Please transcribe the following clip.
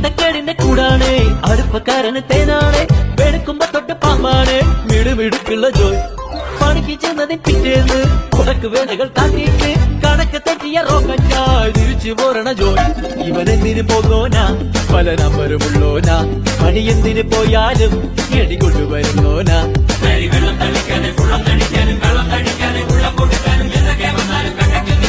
ചിട്ടക്കേടിന്റെ കൂടാണ് അടുപ്പക്കാരന് തേനാണ് വെളുക്കുമ്പോ തൊട്ട് പാമ്പാണ് മിടുമിടുക്കുള്ള ജോയ് പണിക്ക് ചെന്നതിൽ പിറ്റേന്ന് ഉടക്ക് വേലകൾ കാട്ടിയിട്ട് കണക്ക് തെറ്റിയ റോക്കറ്റായി തിരിച്ചു പോരണ ജോയ് ഇവനെന്തിന് പോന്നോനാ പല നമ്പരുമുള്ളോനാ പണി എന്തിന് പോയാലും എടി കൊണ്ടുവരുന്നോനാ വെള്ളം തളിക്കാനും വെള്ളം തടിക്കാനും വെള്ളം തടിക്കാനും വെള്ളം കൊടുക്കാനും എന്തൊക്കെ വന്നാലും